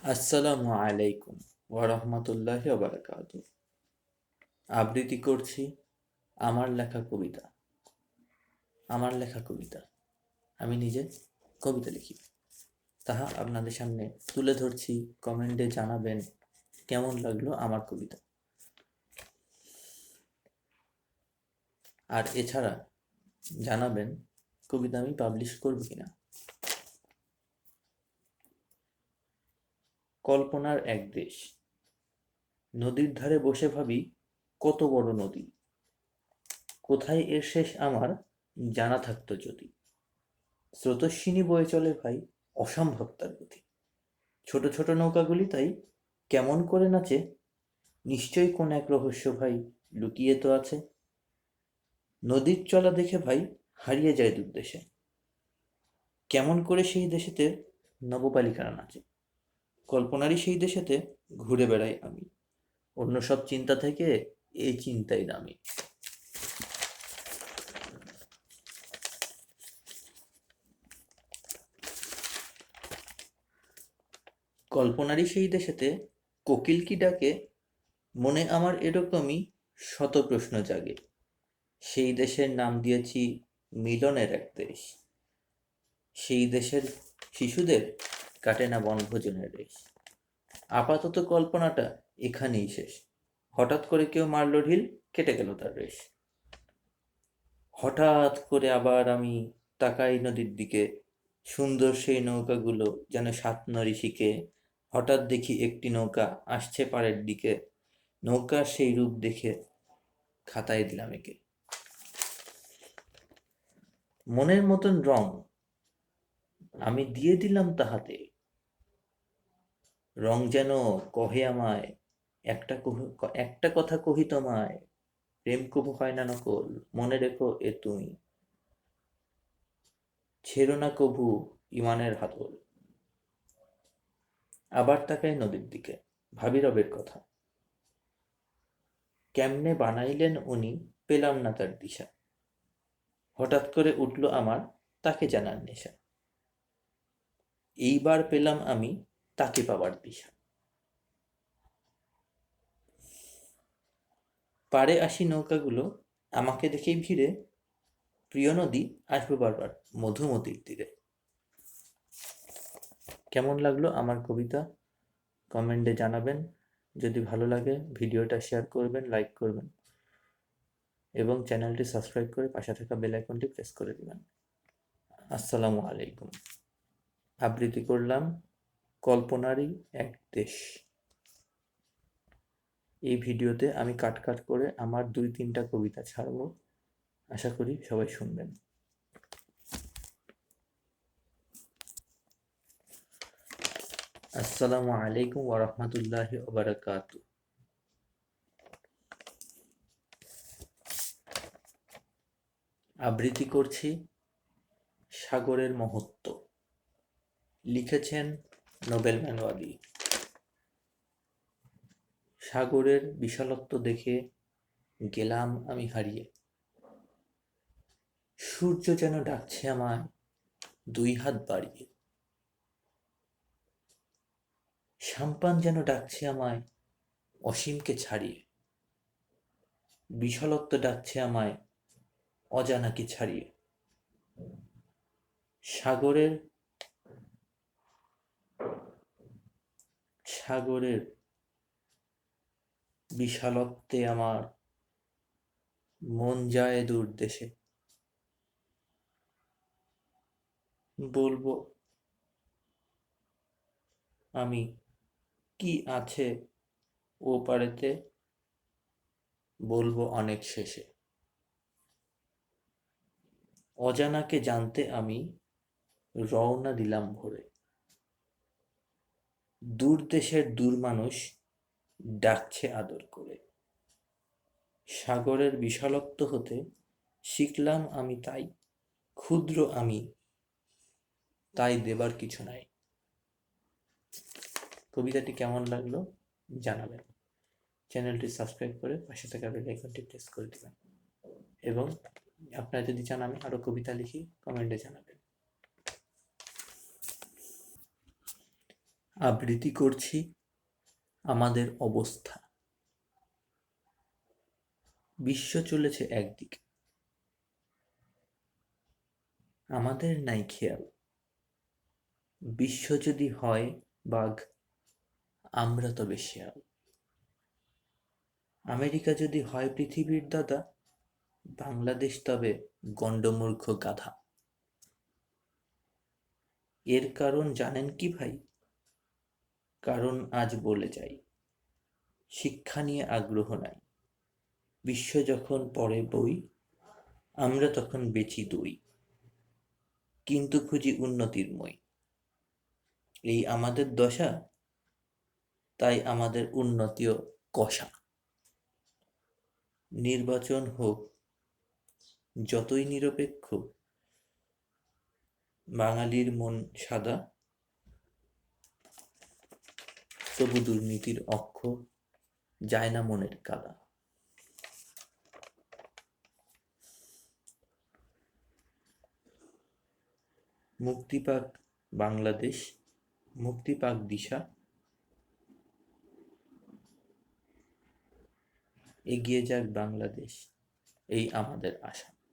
আসসালামু আলাইকুম ওয়া বারাকাতু। আবৃত্তি করছি আমার লেখা কবিতা। আমার লেখা কবিতা আমি নিজে কবিতা লিখি, তাহা আপনাদের সামনে তুলে ধরছি। কমেন্টে জানাবেন কেমন লাগলো আমার কবিতা। আর এছাড়া জানাবেন কবিতা আমি পাবলিশ করব কিনা। কল্পনার এক দেশ, নদীর ধারে বসে ভাবি কত বড় নদী, কোথায় এর শেষ আমার জানা থাকতো যদি। স্রোতস্বিনী বয়ে চলে ভাই, অসম্ভব তার গতি। ছোট ছোট নৌকাগুলি তাই কেমন করে নাচে, নিশ্চয়ই কোন এক রহস্য ভাই লুকিয়ে তো আছে। নদীর চলা দেখে ভাই হারিয়ে যায় দূরদেশে, কেমন করে সেই দেশেতে নববালিকারা নাচে। কল্পনারই সেই দেশেতে ঘুরে বেড়াই আমি, অন্য সব চিন্তা থেকে এই চিন্তাই দামি। কল্পনারই সেই দেশেতে কোকিল কি ডাকে, মনে আমার এরকমই শত প্রশ্ন জাগে। সেই দেশের নাম দিয়েছি মিলনের এক দেশ, সেই দেশের শিশুদের কাটে না বনভোজনের রেশ। আপাতত কল্পনাটা এখানেই শেষ, হঠাৎ করে কেউ মারল ঢিল, কেটে গেল তার রেশ। হঠাৎ করে আবার আমি তাকাই নদীর দিকে, সুন্দর সেই নৌকাগুলো যেন স্বপ্নরী শিখে। হঠাৎ দেখি একটি নৌকা আসছে পাড়ের দিকে, নৌকার সেই রূপ দেখে খাতায় দিলাম একে। মনের মতন রং আমি দিয়ে দিলাম তাহাতে, রং যেন কহে আমায় একটা কথা কহি তোমায়, প্রেম কবু হয় না নকল, মনে রেখো এ তুমি। ছেড়ো না কভু ইমানের হাতল। আবার তাকাই নদীর দিকে, ভাবি রবের কথা, কেমনে বানাইলেন উনি, পেলাম না তার দিশা। হঠাৎ করে উঠল আমার তাকে জানার নেশা, এইবার পেলাম আমি তাকে পাবার দিশা। পাড়ে আসি নৌকাগুলো আমাকে দেখেই ভিড়ে, প্রিয় নদী আসবো বারবার মধুমতির তীরে। কেমন লাগলো আমার কবিতা কমেন্টে জানাবেন। যদি ভালো লাগে ভিডিওটা শেয়ার করবেন, লাইক করবেন এবং চ্যানেলটি সাবস্ক্রাইব করে পাশে থাকা বেল আইকনটি প্রেস করে দিবেন। আসসালামু আলাইকুম। আবৃত্তি করলাম কল্পনারই এক দেশ। এই ভিডিওতে আমি কাট করে আমার 2-3টা কবিতা ছাড়বো, আশা করি সবাই শুনবেন। আসসালামু আলাইকুম ওয়া বারাকাতু। আবৃত্তি করছি সাগরের মহত্ব। লিখেছেন নোবেল ম্যানওয়ালি। সাগরের বিশালত্ব দেখে গেলাম আমি হারিয়ে, সূর্য যেন ডাকছে আমায় 2 হাত বাড়িয়ে, সাম্পান যেন ডাকছে আমায় অসীমকে ছাড়িয়ে, বিশালত্ব ডাকছে আমায় অজানাকে ছাড়িয়ে। সাগরের সাগরের বিশালত্বে আমার মন যায় দূর দেশে। বলবো আমি কি আছে ও পারেতে, বলবো অনেক শেষে। অজানাকে জানতে আমি রওনা দিলাম ভোরে, দূর দেশের দূর মানুষ ডাকছে আদর করে। সাগরের বিশালত্ব হতে শিখলাম আমি তাই, ক্ষুদ্র আমি তাই দেবার কিছু নাই। কবিতাটি কেমন লাগলো জানাবেন। চ্যানেলটি সাবস্ক্রাইব করে পাশে থাকা বেল আইকনটি প্রেস করে দিবেন এবং আপনারা যদি চান আমি আরো কবিতা লিখি কমেন্টে জানাবেন। আবৃত্তি করছি আমাদের অবস্থা। বিশ্ব চলেছে একদিকে, আমাদের নাই খেয়াল। বিশ্ব যদি হয় বাঘ, আমরা তবে শেয়াল। আমেরিকা যদি হয় পৃথিবীর দাদা, বাংলাদেশ তবে গণ্ডমূর্খ গাধা। এর কারণ জানেন কি ভাই? কারণ আজ বলে যাই, শিক্ষা নিয়ে আগ্রহ নাই। বিশ্ব যখন পড়ে বই, আমরা তখন বেচি দই। কিন্তু খুঁজি উন্নতির মই। এই আমাদের দশা, তাই আমাদের উন্নতিও কষা। নির্বাচন হোক যতই নিরপেক্ষ, বাঙালির মন সাদা, তবু দুর্নীতির অক্ষ যায় না মনের কাদা। মুক্তি পাক বাংলাদেশ, মুক্তি পাক দিশা, এগিয়ে যাক বাংলাদেশ, এই আমাদের আশা।